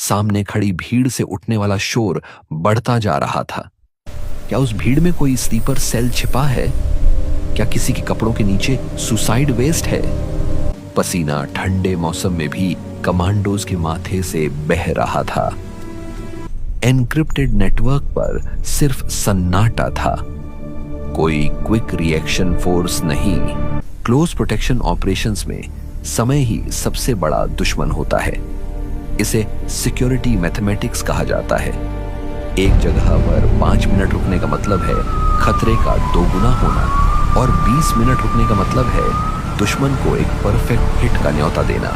सामने खड़ी भीड़ से उठने वाला शोर बढ़ता जा रहा था। क्या उस भीड़ में कोई स्लीपर सेल छिपा है? क्या किसी के कपड़ों के नीचे सुसाइड वेस्ट है? पसीना ठंडे मौसम में भी कमांडोज के माथे से बह रहा था। एनक्रिप्टेड नेटवर्क पर सिर्फ सन्नाटा था। कोई क्विक रिएक्शन फोर्स नहीं। क्लोज प्रोटेक्शन ऑपरेशंस में समय ही सबसे बड़ा दुश्मन होता है। इसे सिक्योरिटी मैथमेटिक्स कहा जाता है। एक जगह पर 5 मिनट रुकने का मतलब है खतरे का दोगुना होना, और 20 मिनट रुकने का मतलब है दुश्मन को एक परफेक्ट हिट का न्योता देना।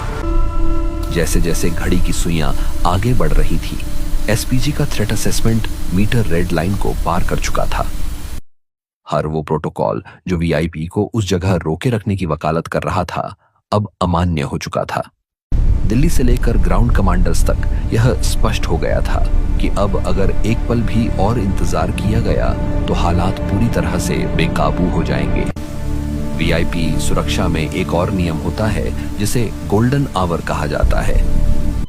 जैसे जैसे घड़ी की सुइयां आगे बढ़ रही थी, एसपीजी का threat assessment meter red line को पार कर चुका था। हर वो प्रोटोकॉल जो वीआईपी को उस जगह रोके रखने की वकालत कर रहा था, अब अमान्य हो चुका था। दिल्ली से लेकर ग्राउंड कमांडर्स तक यह स्पष्ट हो गया था कि अब अगर एक पल भी और इंतजार किया गया तो हालात पूरी तरह से बेकाबू हो जाएंगे। वीआईपी सुरक्षा में एक और नियम होता है जिसे गोल्डन आवर कहा जाता है।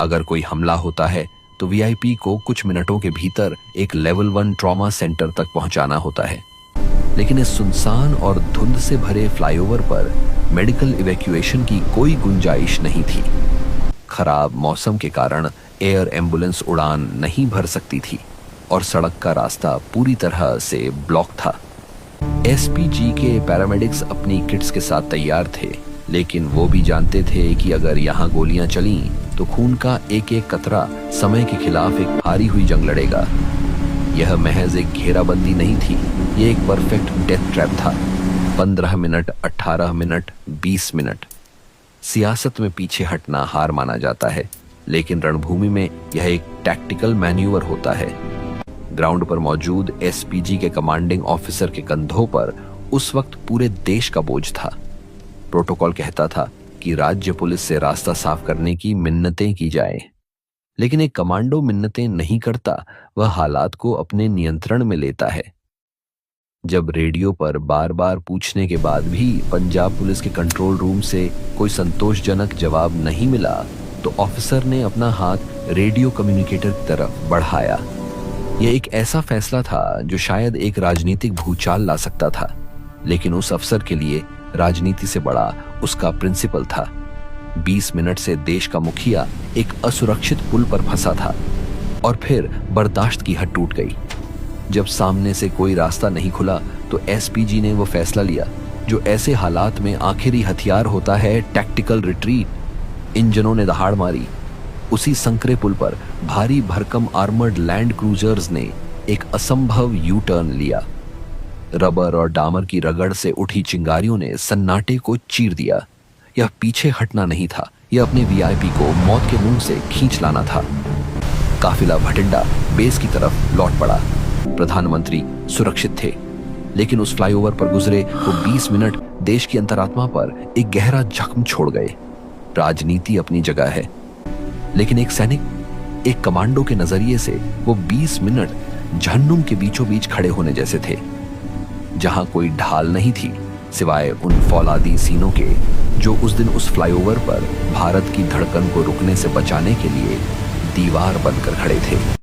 अगर कोई हमला होता है तो वीआईपी को कुछ मिनटों के भीतर एक लेवल 1 ट्रॉमा सेंटर तक पहुंचाना होता है। लेकिन इस सुनसान और धुंध से भरे फ्लाईओवर पर मेडिकल इवैक्यूएशन की कोई गुंजाइश नहीं थी। खराब मौसम के कारण एयर एम्बुलेंस उड़ान नहीं भर सकती थी और सड़क का रास्ता पूरी तरह से ब्लॉक था। एसपीजी के पैरामेडिक्स अपनी किट्स के साथ तैयार थे, लेकिन वो भी जानते थे कि अगर यहाँ गोलियां चलीं तो खून का एक एक कतरा समय के खिलाफ एक हारी हुई जंग लड़ेगा। यह महज एक घेराबंदी नहीं थी, ये एक परफेक्ट डेथ ट्रैप था। 15 मिनट, 18 मिनट, 20 मिनट। सियासत में पीछे हटना हार माना जाता है, लेकिन रणभूमि में यह एक टैक्टिकल मैन्यूवर होता है। ग्राउंड पर मौजूद एसपीजी के कमांडिंग ऑफिसर के कंधों पर उस वक्त पूरे देश का बोझ था। प्रोटोकॉल कहता था कि राज्य पुलिस से रास्ता साफ करने की मिन्नतें की जाए, लेकिन एक कमांडो मिन्नतें नहीं करता, वह हालात को अपने नियंत्रण में लेता है। जब रेडियो पर बार बार पूछने के बाद भी पंजाब पुलिस के कंट्रोल रूम से कोई संतोषजनक जवाब नहीं मिला, तो ऑफिसर ने अपना हाथ रेडियो कम्युनिकेटर की तरफ बढ़ाया। यह एक ऐसा फैसला था जो शायद एक राजनीतिक भूचाल ला सकता था, लेकिन उस अफसर के लिए राजनीति से बड़ा उसका प्रिंसिपल था। 20 मिनट से देश का मुखिया एक असुरक्षित पुल पर फंसा था, और फिर बर्दाश्त की हद टूट गई। जब सामने से कोई रास्ता नहीं खुला तो एसपीजी ने वो फैसला लिया जो ऐसे हालात में आखिरी हथियार होता है, टैक्टिकल रिट्रीट। इंजनों ने दहाड़ मारी। उसी संकरे पुल पर भारी भरकम आर्मर्ड लैंड क्रूजर्स ने एक असंभव यू टर्न लिया। रबर और डामर की रगड़ से उठी चिंगारियों ने सन्नाटे को चीर दिया। यह पीछे हटना नहीं था, यह अपने वीआईपी को मौत के मुंह से खींच लाना था। काफिला भटिंडा बेस की तरफ लौट पड़ा। प्रधानमंत्री सुरक्षित थे, लेकिन उस फ्लाईओवर पर गुजरे वो 20 मिनट देश की अंतरात्मा पर एक गहरा जख्म छोड़ गए। राजनीति अपनी जगह है, लेकिन एक सैनिक, एक कमांडो के नजरिए से वो 20 मिनट जहन्नुम के बीचों बीच खड़े होने जैसे थे, जहां कोई ढाल नहीं थी सिवाय उन फौलादी सीनों के जो उस दिन उस फ्लाईओवर पर भारत की धड़कन को रुकने से बचाने के लिए दीवार बनकर खड़े थे।